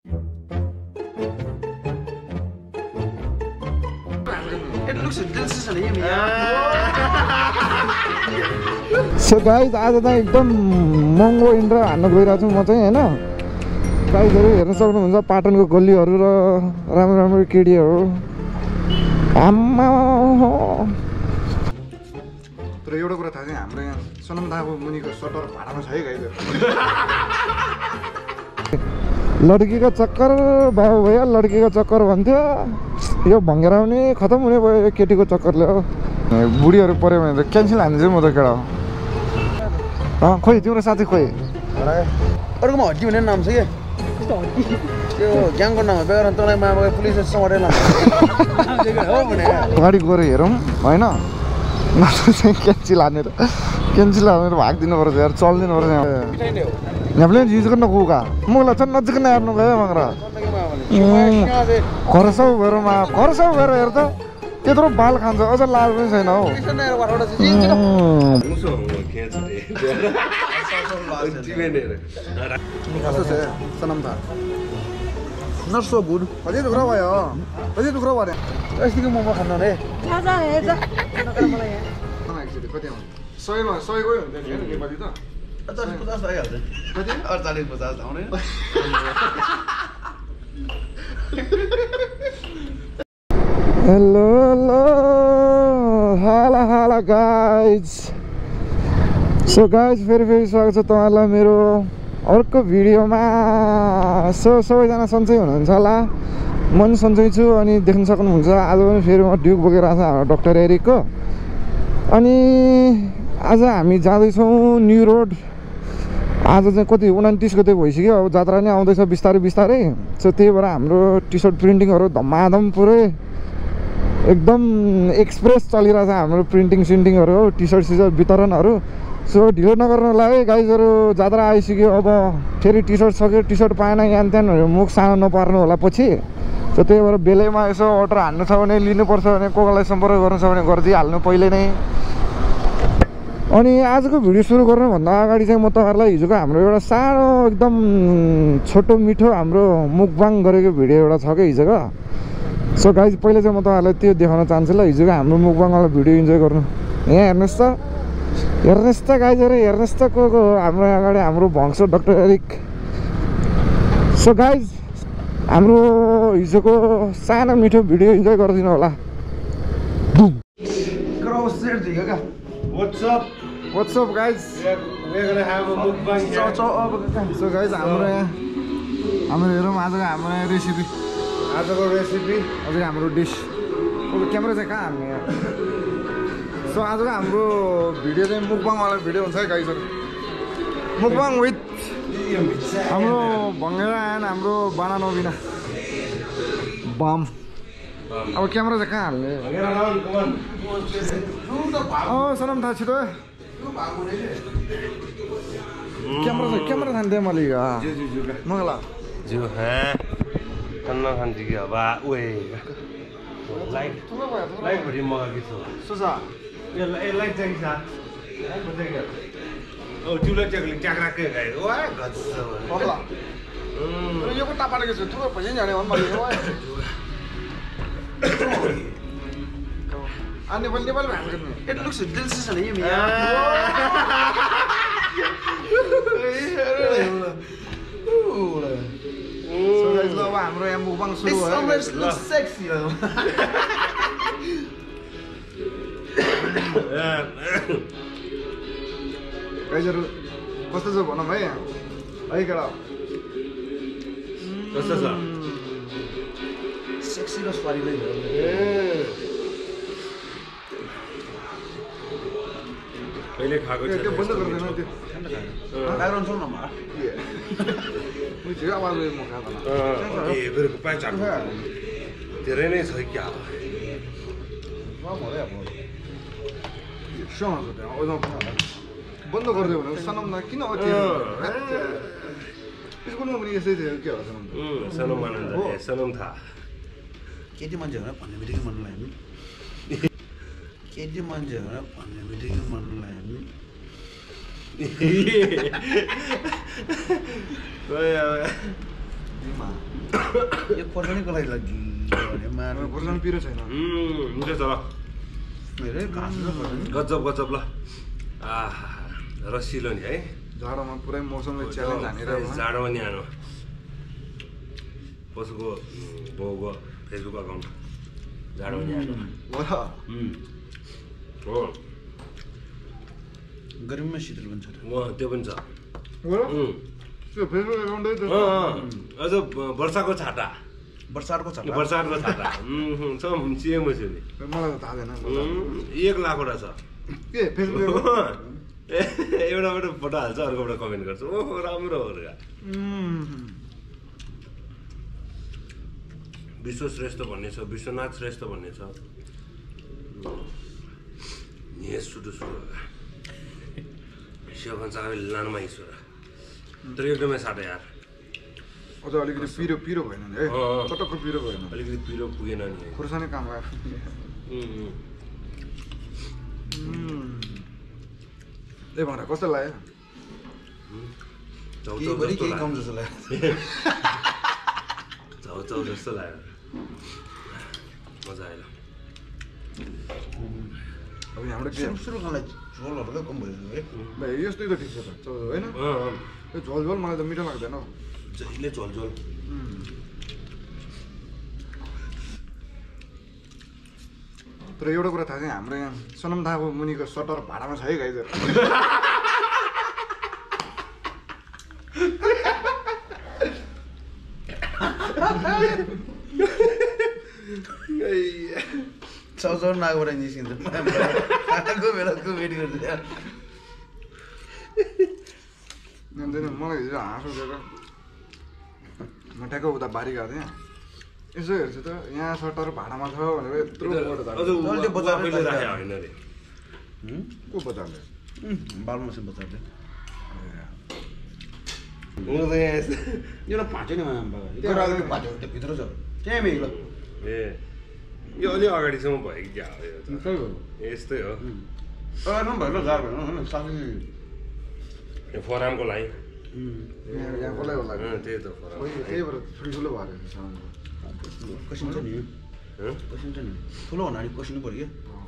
So guys आज त एकदम महँगो इन्ट्रो हान्न गइरहेको छु म चाहिँ होइन। गाइजहरू हेर्न सक्नुहुन्छ पाटनको गल्लीहरू र राम्रो राम्रो केडीहरू। आम्मा तर एउटा कुरा थाहा छ हाम्रो यहाँ सनमदाको मुनिको सटर भाडामा छ है गाइजहरू। लड्कीको चक्कर बाबु भैया लड्कीको चक्कर भन्थ्यो यो भङ्गेर आउने खतम हुने भयो केटीको चक्करले हो। बुढीहरू पऱ्यो भने त क्यान्सल हान्छु म त केटा। खोइ तिम्रो साथी खोइ अरूकोमा हड्डी भन्ने नाम छ कि त्यो ग्याङको नाम हो बेगर तँलाई पुलिसले समातेर हो भने अगाडि गएर हेरौँ होइन नत्र चाहिँ क्यान्सल हानेर भागिदिनु पर्छ यार चलिदिनु पर्छ यहाँ पनि युज गर्न गएको मलाई चाहिँ नजिक नहेर्नु गयो मगर खर्साउ भएर हेर त त्यत्रो बाल खान्छ अझ लाज पनि छैन हौ। Not so good. अझै दुख्रो भयो भने यतिको मोमो खानु रे कति आउँछ 100 गयो हुन्छ नि नेपाली त 40-50 भइहाल्छ कति 40-50 आउने हेलो हाला गाइज। सो गाइज फेरि स्वागत छ तपाईँहरूलाई मेरो अर्को भिडियोमा। सबैजना सन्चै हुनुहुन्छ होला म पनि सन्चै छु अनि देख्न सक्नुहुन्छ आज पनि फेरि म ड्युक बोकेर आएको छ हाम्रो डक्टर एरिकको। अनि आज हामी जाँदैछौँ न्यु रोड। आज चाहिँ कति 29 गते भइसक्यो अब जात्रा नै आउँदैछ बिस्तारै। सो त्यही भएर हाम्रो टी सर्ट प्रिन्टिङहरू धमाधम पुरै एकदम एक्सप्रेस चलिरहेछ हाम्रो प्रिन्टिङहरू हो टी सर्ट वितरणहरू। सो ढिलो नगर्नुलाई है गाइजहरू जात्रा आइसक्यो अब फेरि टी सर्ट सक्यो टी सर्ट पाएन यहाँ त्यहाँहरू मुख सानो नपार्नु होला पछि। सो त्यही भएर बेलैमा यसो अर्डर हान्नु छ भने लिनुपर्छ भने कोही सम्पर्क गर्नु छ भने गरिदिइहाल्नु पहिले नै। अनि आजको भिडियो सुरु गर्नुभन्दा अगाडि चाहिँ म तपाईँहरूलाई हिजोको हाम्रो एउटा सानो एकदम छोटो मिठो हाम्रो मुकबाङ गरेको भिडियो एउटा छ क्या हिजोको। सो गाइज पहिला चाहिँ म तपाईँहरूलाई त्यो देखाउन चाहन्छु ल हिजोको हाम्रो मुकबाङवाला भिडियो इन्जोय गर्नु। यहाँ हेर्नुहोस् त गाइजहरू हेर्नुहोस् त को हाम्रो अगाडि हाम्रो भङ्स डक्टर एरिक। सो गाइज हाम्रो हिजोको सानो मिठो भिडियो इन्जोय गरिदिनु होला। What's up guys? We're gonna have a mukbang here. So guys हाम्रो हेरौँ आजको हाम्रो रेसिपी अझै हाम्रो डिस क्यामेरा चाहिँ कहाँ हाल्ने यहाँ। सो आजको हाम्रो भिडियो चाहिँ मुकबाङवाला भिडियो हुन्छ है गाइजहरू। मुकबाङ विथ हाम्रो भङ्गेरा एन्ड हाम्रो बनाना बिना बम। अब क्यामेरा चाहिँ कहाँ हाल्ने सनम थाहा छिटो क्यामेरा थान्थेँ मैले मगला जो है कन्ना खान्छु कि अब ओए लाइक भरि मगाएको छु सुसा यो लाइक चाहिँ छ ओ चुलो चक्ली चाक्राकै गायो ओए गछ मगला यो को टापालेको छु थुप्रो पैसा जाने भन मैले ओए अनि नेपाली भाषा गर्नु It looks delicious and yummy. So guys अब हाम्रो यहाँ मुकबाङ सुरु भयो। This looks sexy. गाइजहरू कस्तो छ भनौँ है है केटा कस्तो छ Sexy र स्वादिलो पहिले खाएको त्यो बन्द गर्दैन त्यो Background sound nama. म चाहिँ आवाजले म खाँदैन ए बेरको पाँच चार धेरै नै छ क्या बन्द गरिदियो भने सनममा किन स्कुलमा पनि यसै थियो के होला सनम सनम आनन्द सनम थाहा केटी मान्छे हो भन्ने बित्तिकै मन लाग्यो केटी मान्छे हो भन्ने बित्तिकै मन लाग्यो यो खोर्सानीको लागि लागि खोर्सानी पिरो छैन मिठो छ ल धेरै घाँस र खोर्सानी गजब गजब ल आहा रसिलो नि है जाडोमा पुरै मौसमले च्यालेन्ज हानेर जाडोमा नि हानो कसको बाउको फेसबुक अकाउन्ट जाडोमा नि हानो हो गर्मीमा शीतल पनि छ त्यो पनि छ त्यो फेसबुक एकाउन्टै अझ वर्षाको छाता बर्सातको छ वर्षाको छाता सेम छ नि मलाई त थाहा छैन 1 लाखवटा छ के फेसबुक एउटाबाट फोटो हाल्छ अर्कोबाट कमेन्ट गर्छ ओहो राम्रो हो र विश्वश्रेष्ठ भन्ने छ विश्वनाथ श्रेष्ठ भन्ने छ यस सुटु शिव भन्छ लानमा ईश्वर तर एकदमै साटो यार अझ अलिकति पिरो पिरो भएन नि है चटक्क पिरो भएन अलिकति पिरो पुगेन नि खुर्सानी काम आयो ए भनेर कस्तो लाग्यो कम जस्तो लाग्यो चाउ जस्तो लाग्यो मजा आयो अब हाम्रो के सुरु खानलाई झोलहरू त कम भयो है भाइ यस्तै त ठिक छ त होइन यो झोल झोल मलाई त मिठो लाग्दैन हौ जहिले झोल झोल तर एउटा कुरा थाहा छ हाम्रो यहाँ सनमदाको मुनिको सटर भाडामा छ है गाइजहरू चौचौर नागबाट निस्किन्छ खानाको बेलाको वेट गर्छ मलाई हिजो हाँस उठेर म ठ्याक्क उता बारी गएको थिएँ यसो हेर्छु त यहाँ सटर भाडामा छ भनेर यत्रो को बजारले बालमसिन बजारले यो फाँच्यो नि फाँच्यो भित्र छ त्यहाँ मेघ ए यो अलि अगाडिसम्म भयो कि क्या हो यस्तै हो भयो गाह्रो भएन साथी फरामको लागि यहाँ कसलाई होला त्यही त फराम त्यही भएर ठुल्ठुलो भयो कसिन्छ नि कसिन्छ नि ठुलो हुनाले कसिनु पऱ्यो क्या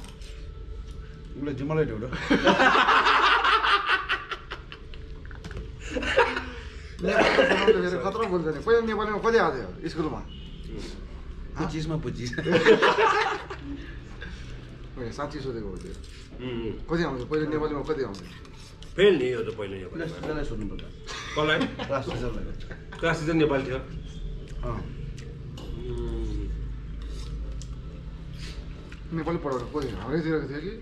उसले जिम्मालाई ढेउडो खतरा बोल्छ नि पहिला नेपालीमा कति आउँथ्यो स्कुलमा चिजमा पुजी साँच्ची सोधेको हो त्यो कति आउँछ पहिला नेपालीमा कति आउँछ फेल नि यो त पहिला नेपाली सोध्नु पर्छ कसलाई क्लास टिचरलाई क्लास टिचर नेपाली थियो नेपाली पढाउनु कति हाम्रैतिरको थियो कि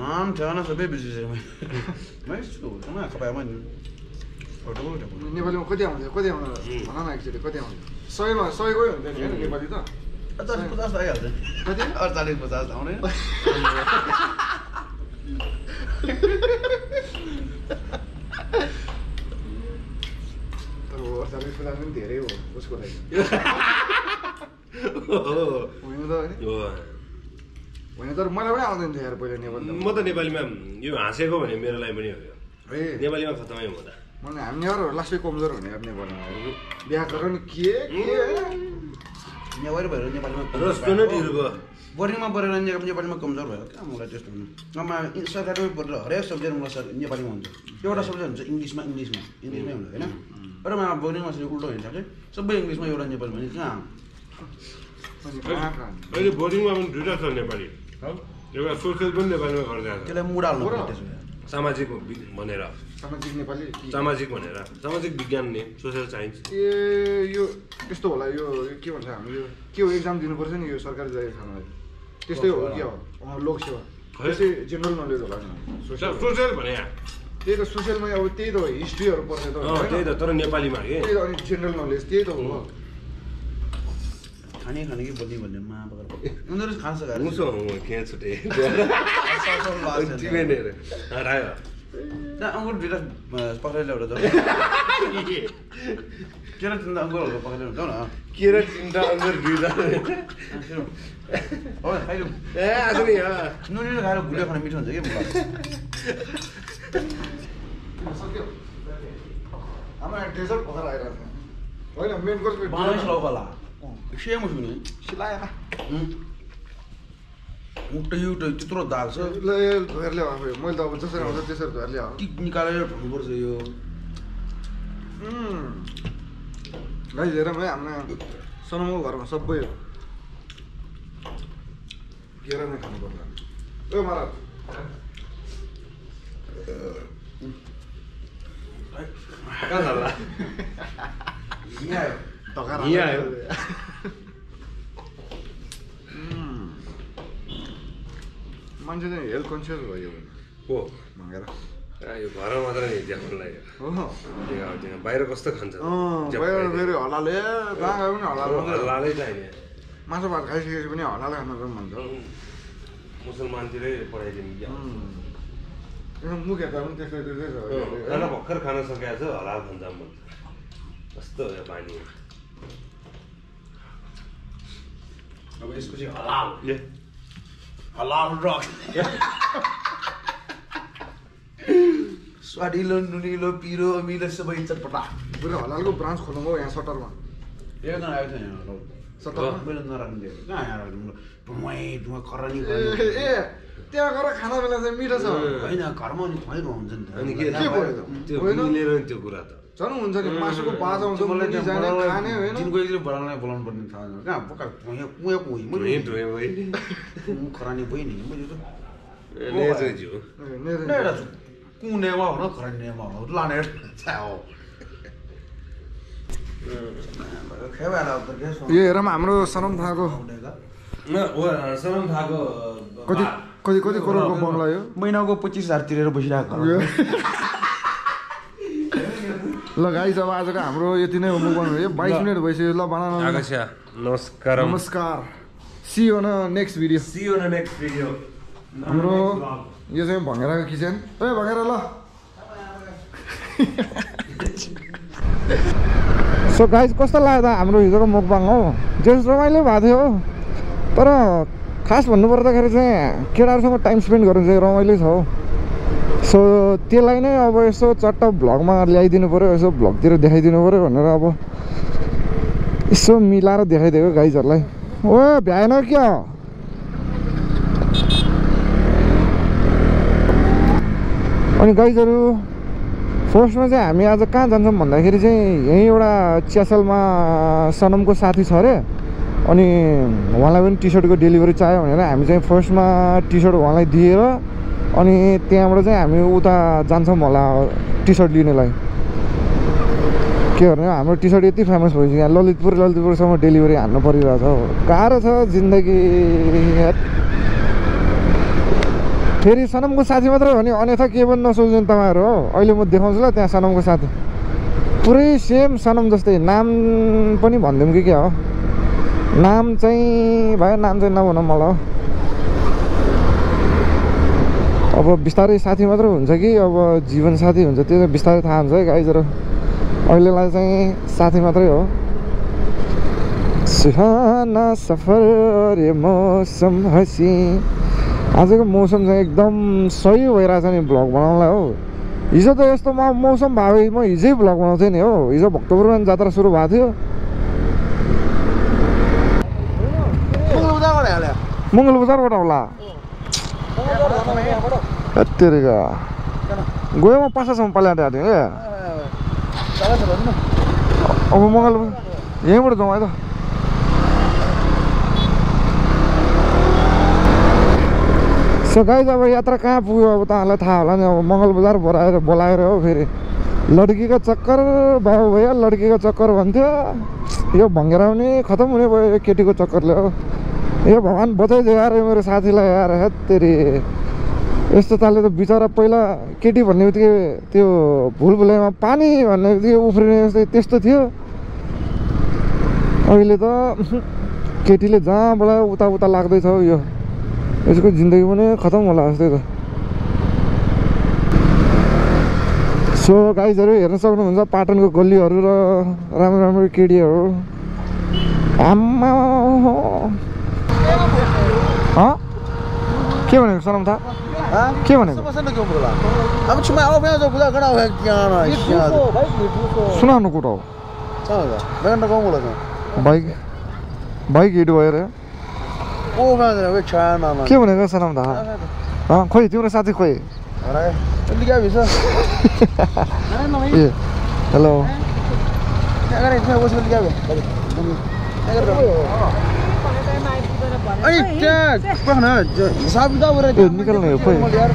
नाम ठेगाना सबै बिर्सिसकेँ मैले खपाएमा नि नेपालीमा कति आउँथ्यो कति आउँछ भन न एकचोटि कति आउँछ 100मा 100 गयो हुन्छ नि होइन नेपाली त 40-50 आइहाल्छ कति 40-50 आउने तर 40-50 पनि धेरै हो उसको लागि होइन त होइन तर मलाई पनि आउँदैन थियो यार पहिला नेपाली म त नेपालीमा यो हाँसेको भने मेरो लागि पनि हो यो नेपालीमा खतमै हुँदा मलाई हामी नेवारहरू लास्टै कमजोर हुने यार नेपालीमा व्याकरण के नेवार भएर नेपालीमा बोर्डिङमा पढेर नेपालीमा कमजोर भयो क्या मलाई त्यस्तो हुनु नमा सरकारीमै पढेर हरेक सब्जेक्ट मलाई नेपालीमा हुन्छ एउटा सब्जेक्ट हुन्छ इङ्ग्लिसमै हुन्छ होइन तर म बोर्डिङमा चाहिँ उल्टो हुन्छ कि सबै इङ्ग्लिसमा एउटा नेपालीमा कहाँ अहिले बोर्डिङमा पनि दुइटा छ नेपाली एउटा सोसियल पनि नेपालीमा गर्दै त्यसलाई मुड हाल्नु त्यसो सामाजिक भनेर सामाजिक नेपाली सामाजिक भनेर सामाजिक विज्ञान नि सोसियल साइन्स ए यो त्यस्तो होला यो के भन्छ हाम्रो यो के हो एक्जाम दिनुपर्छ नि यो सरकारी जागिर खानलाई त्यस्तै हो के हो लोकसेवा त्यस्तै जेनरल नलेज होला सोसियल भने त्यही त सोसियलमा अब त्यही त हो हिस्ट्रीहरू पढ्छ त त्यही त तर नेपालीमा के त्यही त अनि जेनरल नलेज त्यही त हो खाने कि बोल्ने भन्ने उनीहरू खान्छ मुसो खेँ छुटे अङ्गुर दुइटा पक्रेर ल्याएर जाउँ केरा तिनवटा अङ्गुरहरू पक्रेर जाउँ न केरा तिनवटा अङ्गुर दुइटा हो खाइदिउँ ए आज नि नुनिलो खाएर भुल्यो खान मिठो हुन्छ कि हाम्रो डेजर्ट भएर आइरहेको छ होइन मेन कोर्स बाँडै लौकाला सेम सुने सिलाएन उल्टै त्यत्रो दाग छ ल धोएर ल्याऊ आफै मैले त अब जसरी आउँछ त्यसरी धोएर ल्याऊ टिक निकालेर धुनुपर्छ यो गाइस हेरौँ है हाम्रो सनमको घरमा सबै केरा नै खानुपर्छ ओ महाराज कहाँ जाला यहाँ आयो मान्छे चाहिँ हेल्थ कन्सियस भयो हो भनेर यो घरमा मात्र नि ज्याफल लाग्यो हो बाहिर कस्तो खान्छ बाहिर फेरि हलाले जहाँ गए पनि हलाल लालै चाहिने मासु भात खाइसकेपछि पनि हलाल खानु भन्छ मुसलमानतिरै पठाइदिनु क्या मुख हेर्दा पनि त्यस्तै त्यस्तै छ खाना भर्खर खान सकेको छ हलाल खान्छ भन्छ कस्तो हो यो पानी अब यसको चाहिँ हलाल ए हलाल रक स्वादिलो नुनिलो पिरो अमिलो सबै चटपटा पुरै हलालको ब्रान्च खोलौँ हो यहाँ सटरमा एकजना आएको थियो यहाँ सटरमा मैले नराख्नु दिएको कहाँ यहाँ राख्नु धुवाँ खरानी ए त्यहाँ गएर खाना बेला चाहिँ मिठो छ होइन घरमा अनि खुवाइरो हुन्छ नि त अनि के भयो त्यो मिलेर नि त्यो कुरा त झन् हुन्छ नि मासुको बाजा आउँछ मलाई मुनि जाने खाने होइन दिनको एकले बोलाउनु पर्ने थाहा छैन कहाँ पक्का कुएँ कुएँ मैले खरानी पो नि मैले त कुनेमा हो खरानीमा हो लाने हो यो हेरौँ हाम्रो सनम थाहाको सनम थाहाको कति कति कति करोडको बङ्गला यो महिनाको 25,000 तिरेर बसिरहेको ल गाइस अब आजको हाम्रो यति नै होमवर्क गर्नु 22 मिनट भइसक्यो ल बनाउनु नमस्कार नमस्कार सी यू न नेक्स्ट भिडियो हाम्रो यो चाहिँ भँगेराको किचन ए भँगेरा ल सो गाइस कस्तो लाग्यो त हाम्रो हिजोको मुकबाङ हो जेस रमाइलो भएको थियो तर खास भन्नुपर्दाखेरि चाहिँ केटाहरूसँग टाइम स्पेन्ड गर्नु चाहिँ रमाइलो छ हो सो त्यसलाई नै अब यसो चट्ट भ्लगमा ल्याइदिनु पऱ्यो यसो भ्लगतिर देखाइदिनु पऱ्यो भनेर अब यसो मिलाएर देखाइदिएको गाइजहरूलाई ओ भ्याएन क्या अनि गाइजहरू फर्स्टमा चाहिँ हामी आज कहाँ जान्छौँ भन्दाखेरि चाहिँ यहीँ एउटा च्यासलमा सनमको साथी छ अरे अनि उहाँलाई पनि टी सर्टको डेलिभरी चाहियो भनेर हामी चाहिँ फर्स्टमा टी सर्ट उहाँलाई दिएर अनि त्यहाँबाट चाहिँ हामी उता जान्छौँ होला टी सर्ट लिनेलाई के गर्ने हाम्रो टी सर्ट यति फेमस भइसक्यो यहाँ ललितपुरसम्म डेलिभरी हान्नु परिरहेछ हो गाह्रो छ जिन्दगी फेरि सनमको साथी मात्रै हो भने अन्यथा के पनि नसोच्नु तपाईँहरू हो अहिले म देखाउँछु ल त्यहाँ सनमको साथी पुरै सेम सनम जस्तै नाम पनि भनिदिउँ कि क्या हो नाम चाहिँ भाइ नाम चाहिँ नभनौँ मलाई अब बिस्तारै साथी मात्र हुन्छ कि अब जीवन साथी हुन्छ त्यो चाहिँ बिस्तारै थाहा हुन्छ है गाइजहरू अहिलेलाई चाहिँ साथी मात्रै हो सुहाना सफर ये मौसम हसी आजको मौसम चाहिँ एकदम सही भइरहेछ नि भ्लग बनाउनलाई हो हिजो त यस्तो मौसम भए म हिजै भ्लग बनाउँथेँ नि हो हिजो भक्तपुरमा जात्रा सुरु भएको थियो मङ्गल बजारबाट होला तेरिका गयो म 500सम्म पल्याएर थिएँ क्या अब मङ्गल यहीँबाट जाउँ है त सो गाइस अब यात्रा कहाँ पुग्यो अब तपाईँहरूलाई थाहा होला नि अब मङ्गल बजार बोलाएर हो फेरि लड्कीको चक्कर बाबु भैया लड्कीको चक्कर भन्थ्यो यो भँगेरा पनि खतम हुने भयो यो केटीको चक्करले हो यो भगवान् बचाइदियो यार मेरो साथीलाई यार हेत्तेरी यस्तो तालले त बिचरा पहिला केटी भन्ने बित्तिकै त्यो भुलभुलैमा पानी भन्ने बित्तिकै उफ्रिने जस्तै त्यस्तो थियो अहिले त केटीले जहाँबाट उता लाग्दैछ यो यसको जिन्दगी पनि खतम होला जस्तै त सो गाइजहरू हेर्न सक्नुहुन्छ पाटनको गल्लीहरू र राम्रो केटीहरू आम्मा के भनेको सनम थाहा के भनेको अब छुमा आओ भ्या जो बुझा गडा हो क्या सुनाउनु कुरा हो बेगन गाउँ बोला बाइक बाइक हिट भयो रे ओ भ्या वे छान मामा के भनेको सनाम दा खोइ तिम्रो साथी खोइ अरे जल्दी क्या भिसा ए हेलो अगर इसमें वो जल्दी क्या अगर अनि त्यहाँ पखन हिसाब किताब गरेर निकाल्नु हो खोइ यार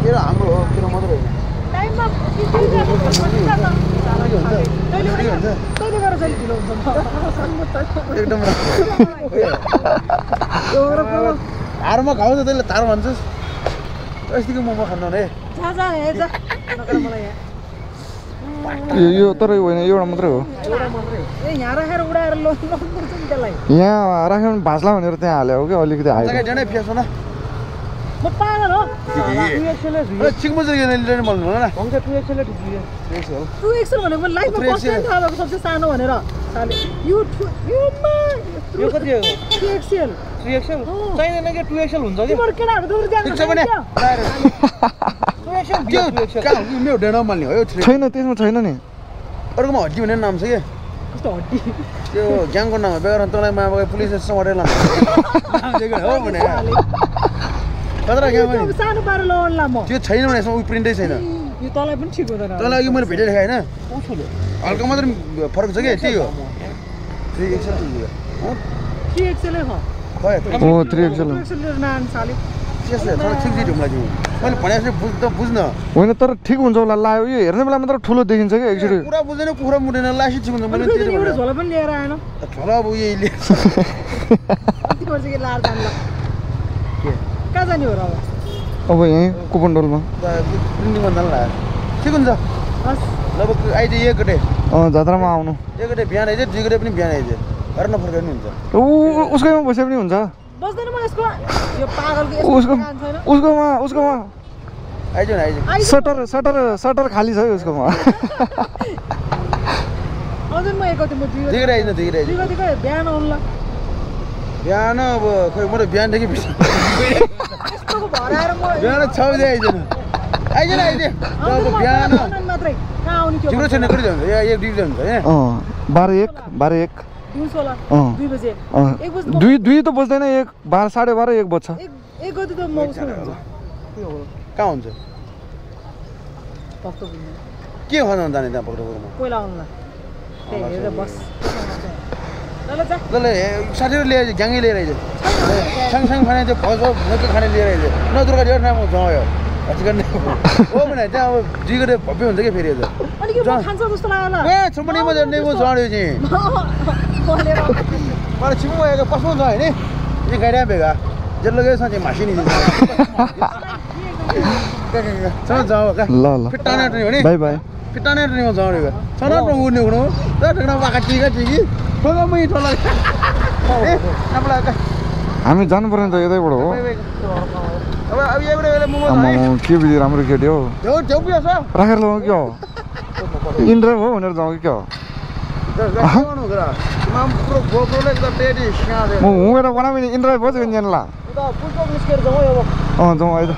तेरो हाम्रो हो तेरो मात्र हो टाइममा एकदम हारमा खाऊ त त्यसले तार भन्छस् यतिको मोमो खानु रे यो तर होइन एउटा मात्रै हो यहाँ राख्यो भने भाँच्ला भनेर त्यहाँ हाल्यो हो कि अलिकति हाल्यो छैन त्यसमा छैन नि अर्कोमा हड्डी भन्ने नाम छ के त्यो ग्याङको नाम हो बेगर तँलाई मामा पुलिसले समातेर लान्छ हो भने कतरा ग्याङ हो सानो पारेर लगाउला म त्यो छैन भने यसमा उ प्रिन्टै छैन यो तँलाई पनि ठीक हुँदैन तँलाई अघि मैले भेटेर देखाएँ हैन हल्का मात्र फरक छ के त्यही हो 3XL 3XL हो ओ 3XL नाम साले त्यसले थोडा ठिक दियो मलाई मैले भनेपछि बुझ्न होइन तर ठिक हुन्छ होला लायो यो हेर्ने बेला मात्र ठुलो देखिन्छ कि एकचोटि पुरा बुझ्दैन पुरा मुडेन लासी ठिक हुन्छ मैले त्यही भएर झोला पनि लिएर आएन झोला अब यही लिएर कति पर्छ के लार जान्ला के कहाँ जाने हो र अब यही कुपनडोलमा प्रिन्टिङ भन्दा ला ठिक हुन्छ बस लगभग आइज एक गते जात्रामा आउनु एक गते बिहान आइज दुई गते पनि बिहान आइज घर नफर्काउनु हुन्छ उसकैमा बसे पनि हुन्छ बस्दैन म यसको यो पागलको उसकोमा आइज न आइज सटर खाली छ उसकोमा अझै म एक गते म दुई गते आइज दुई गते बिहान आउनुला बिहान अब खै म त बिहानदेखि यस्तोको भराएर म बिहान 6 बजे आइज न अब बिहान मात्रै कहाँ आउने त्यो तिम्रो छैन कति हुन्छ या एक ड्युटी हुन्छ हैन 12:01 दिउँसोला 2 बजे 1 बजे दुई त बज्दैन 12 12:30 1 बज्छ एक गते त म उसको हुन्छ कहाँ हुन्छ के खान जाने त्यहाँ पक्रेकोमा कोइला आउनुला त्यही बस ल साथीहरु लिएर ग्याङै लिएर आइज सँगसँगै खाने त्यो भजो नके खाने लिएर आइज न दुर्गा दियो नाम जायो अझै गर्ने हो भने त्यहाँ अब दुई गते भव्य हुन्छ के फेरि अनि के खान्छ जस्तो लाग्यो ल ए छुमनी म जाने म जाड्यो चाहिँ मलाई छिमु आएको पस्नु छ हैन यो गाडा भेगा जल्लो गयो साथी मासिनी चल जाऊ का ल फिटाने ट्रेन हो नि बाइ बाइ फिटाने ट्रेन म जाड्यो छन न उड्ने हुनु त ढगना बाका टिका टिकी ठोगा मै ठोला ए नपला का हामी जानु पर्ने त यतैबाट हो अब एउटा बेला मोमो आम्म के बिजी राम्रो केटी हो देउ पिया छ राखेर लगाउ के हो इन्ड्रा हो भनेर जाऊ कि के हो म हुँएर बनाउने इन्ड्रा बज्यो नि ल जाउँ आइज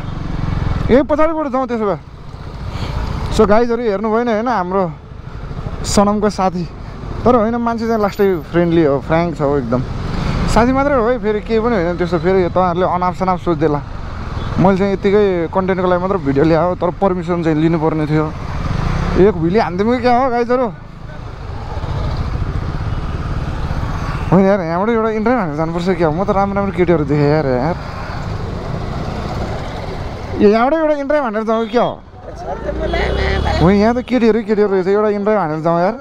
ए पछाडिबाट जाउँ त्यसो भए सो गाइजहरू हेर्नु भएन होइन हाम्रो सनमको साथी तर होइन मान्छे चाहिँ लास्टै फ्रेन्डली हो फ्र्याङ्क छ हो एकदम साथी मात्रै हो है फेरि केही पनि होइन त्यस्तो फेरि तपाईँहरूले अनाप सनाप सोच्देला मैले चाहिँ यत्तिकै कन्टेन्टको लागि मात्र भिडियो ल्यायो तर पर्मिसन चाहिँ लिनुपर्ने थियो एक भिली हान्दिउँ कि क्या हो गाइजहरू होइन यार यहाँबाट एउटा इन्ट्रै हानेर जानुपर्छ क्या म त राम्रो राम्रो केटीहरू देखेँ यार यहाँबाट एउटा इन्ट्रै हानेर जाउँ क्या हो हो यहाँ त केटीहरू रहेछ एउटा इन्ट्रै हानेर जाउँ यार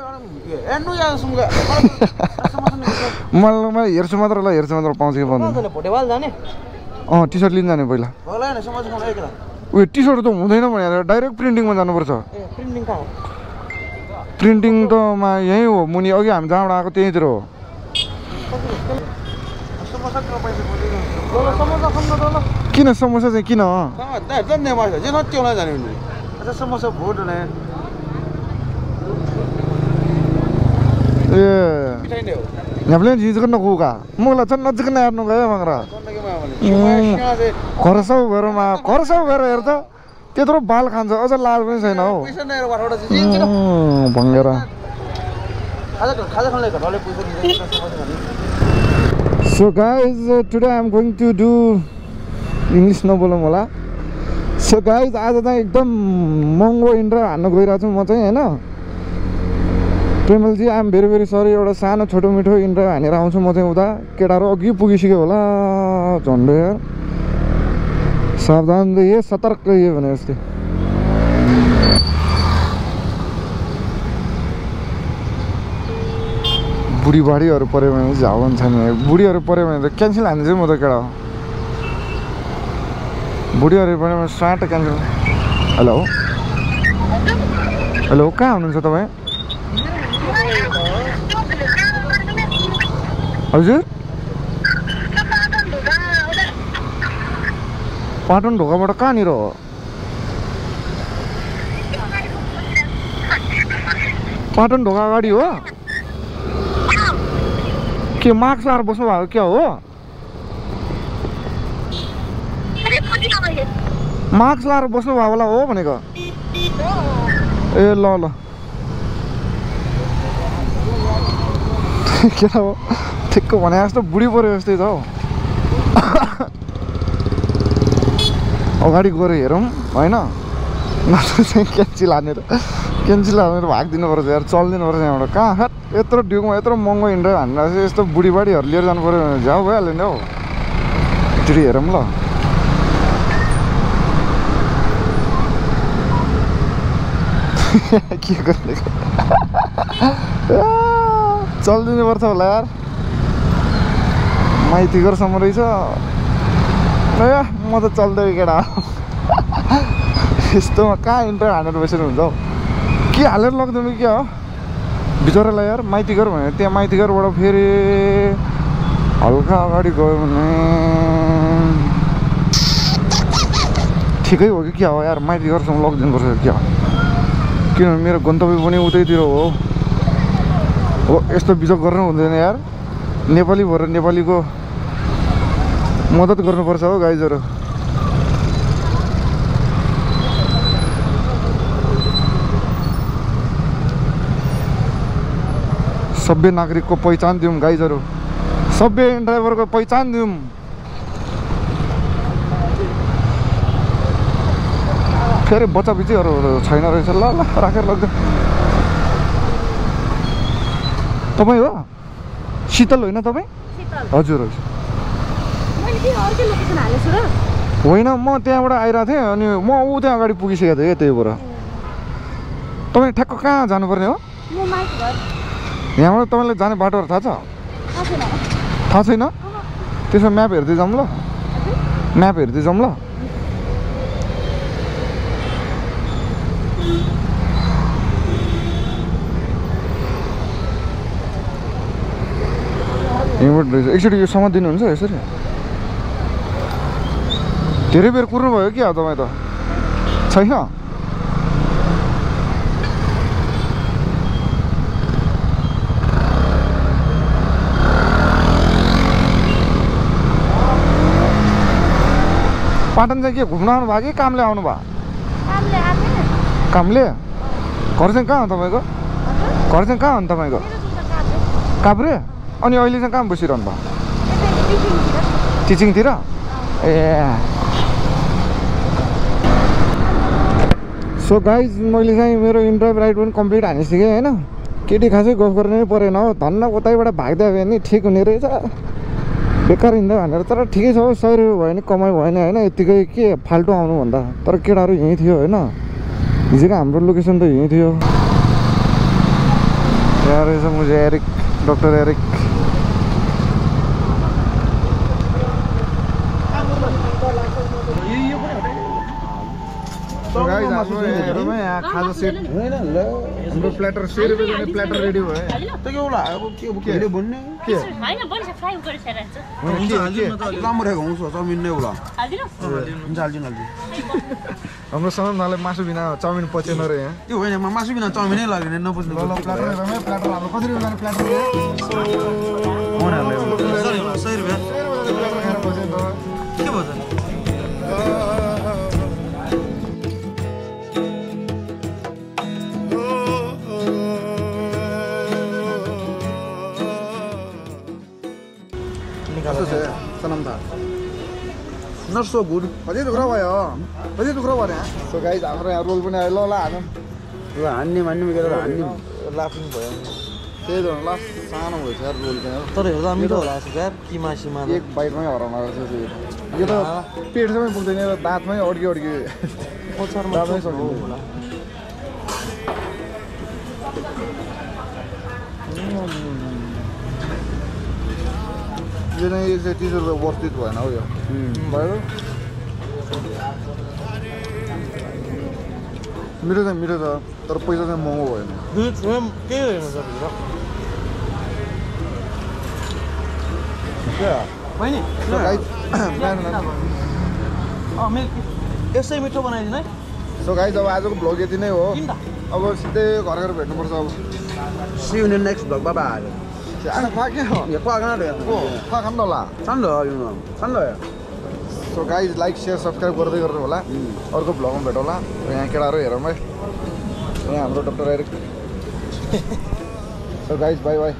मलाई हेर्छु मात्र ल हेर्छु मात्र पाउँछ कि पाउँदैन टी सर्ट लिन जाने पहिला उयो टी सर्ट त हुँदैन भनेर डाइरेक्ट प्रिन्टिङमा जानुपर्छ प्रिन्टिङ त यहीँ हो मुनि अघि हामी जहाँबाट आएको त्यहीँतिर हो किन समोसा चाहिँ किन समोसा भोट ये यहाँ पे चीज करना होगा मुगला चन्ना चिकन यार नुगा है मंगरा खर्साउ भएर हेर त त्यत्रो बाल खान्छ अझ लाल पनि छैन हौ भङ्गेर So guys, today I'm going to do English नबोलौँ होला So guys, आज चाहिँ एकदम महँगो इन्ट्रो हान्न गइरहेको छु म चाहिँ हैन Premalji I am very very sorry एउटा सानो छोटो मिठो इन्ट्रो हानेर आउँछु म चाहिँ उता केटाहरू अघि पुगिसक्यो होला झन्डै यार सावधान रहिए सतर्क रहिए भने जस्तै बुढीबाढीहरू पऱ्यो भने झाउ हुन्छ नि बुढीहरू पऱ्यो भने त क्यान्सल हान्छु म त केटा बुढीहरू पऱ्यो भने साट क्यान्सल हेलो हेलो कहाँ हुनुहुन्छ तपाईँ हजुर पाटन ढोकाबाट कहाँनिर हो पाटन ढोका अगाडि हो के मास्क लगाएर बस्नु भएको क्या हो मास्क लगाएर बस्नु भएको होला हो भनेको ए ल ल के हो ठिक्क भने जस्तो बुढी पऱ्यो जस्तै छ हौ अगाडि गएर हेरौँ होइन नत्र चाहिँ क्यान्सिल हानेर भागिदिनु पर्छ यार चलिदिनु पर्छ यहाँबाट कहाँ हाट यत्रो ड्युकमा यत्रो महँगो हिँडेर हानेर चाहिँ यस्तो बुढीबाढीहरू लिएर जानु पऱ्यो भने झ्याउ भइहाल्यो नि हौ एकचोटि हेरौँ ल के गर्ने चलिदिनु पर्छ होला यार माइती घरसम्म रहेछ म त चल्दै केटा यस्तोमा कहाँ इन्टर हानेर बसेर हुन्छ हौ के हालेर लग्दैन क्या हो बिचरालाई यार माइती घर भने त्यहाँ माइती घरबाट फेरि हल्का अगाडि गयो भने ठिकै हो कि क्या हो यार माइती घरसम्म लगिदिनु पर्छ क्या किनभने मेरो गन्तव्य पनि उतैतिर हो यस्तो बिजोग गर्नु हुँदैन यार नेपाली भएर नेपालीको मद्दत गर्नुपर्छ हो गाइजहरू सभ्य नागरिकको पहिचान दिउँ गाइजहरू सभ्य ड्राइभरको पहिचान दिउँ फेरि बच्चा बिचीहरू छैन रहेछ ल ल राखेर लग्छ तपाईँ हो शीतल होइन तपाईँ हजुर हजुर होइन म त्यहाँबाट आइरहेको थिएँ अनि म ऊ त्यहाँ अगाडि पुगिसकेको थिएँ त्यही भएर तपाईँ ठ्याक्क कहाँ जानुपर्ने हो यहाँबाट तपाईँलाई जाने बाटोहरू थाहा छ थाहा छैन त्यसमा म्याप हेर्दै जाऊँ ल म्याप हेर्दै जाऊँ ल यहाँबाट रहेछ एकचोटि यो समात दिनुहुन्छ यसरी धेरै बेर कुर्नु भयो क्या तपाईँ त छैन पाटन चाहिँ के घुम्न आउनु भयो कि कामले आउनु भयो कामले घर चाहिँ कहाँ हो तपाईँको घर चाहिँ कहाँ हो नि तपाईँको काभ्रे अनि अहिले चाहिँ कहाँ बसिरहनु भयो टिचिङतिर ए सो गाइज मैले चाहिँ मेरो इन्टरभ्यू राइड पनि कम्प्लिट हानिसकेँ होइन केटी खासै गफ गर्नै परेन हो धन्न उतैबाट भाग्दा भयो भने ठिक हुने रहेछ बेकार हिँड्दा भनेर तर ठिकै छ हौ 100 रुपियाँ भयो भने कमाइ भएन होइन यत्तिकै के फाल्टो आउनुभन्दा तर केटाहरू यहीँ थियो होइन हिजोको हाम्रो लोकेसन त यहीँ थियो यहाँ रहेछ मुझे एरिक डक्टर एरिक यहाँ खाजा सेट हाम्रो प्ल्याटर 100 रुपियाँ गर्ने प्ल्याटर रेडी भयो त के होला अब के भिडियो बन्ने के हैन बन्छ फ्राई गरेर राख्छ राम्रो हुन्छ चाउमिन नै होला हुन्छ हाल्दिनु हाम्रो समयमाले मासु बिना चाउमिन पचेन रे यहाँ त्यो होइन मासु बिना चाउमिनै लाग्दैन नपुज्नु ल प्ल्याटर हेरौँ प्ल्याटर हाम्रो कति रुपियाँ गर्ने प्ल्याटर हो 100 रुपियाँ के भयो त कस्तो छ सनम था नट सो गुड कति टुक्रा भयो कति टुक्रा भयो सो गाइज हाम्रो यहाँ रोल पनि आयो ल हानौँ ल हान्ने मान्ने गरेर हान्ने लाफिङ भयो त्यही त लास्ट सानो भएछ यार रोल चाहिँ तर हेर्दा मिठो होला जस्तो यार किमा सिमा एक बाइटमै हराउन रहेछ यो त पेटसम्मै पुग्दैन यो दाँतमै अड्की अड्की ओछारमा दाँतमै चोक सकिन्छ होला यो चाहिँ 130 रुपियाँ वर्थित भएन हौ यो भयो मिठो चाहिँ मिठो छ तर पैसा चाहिँ महँगो भएन दुई फ्रेम के हेर्नु छ भित्र बहिनी यसै मिठो बनाइदिनु है सो गाइज अब आजको भ्लग यति नै हो किन त अब सिधै घर गएर भेट्नुपर्छ अब See you in the next vlog. Bye bye. आना खा के हो Ya, kau akan ada. खा खानु होला Sando, you know. Sando ya. So guys like share subscribe गर्दै गर्नु होला अर्को भ्लगमा भेटौँला यहाँ केटाहरू हेरौँ है यहाँ हाम्रो doctor Eric so guys bye by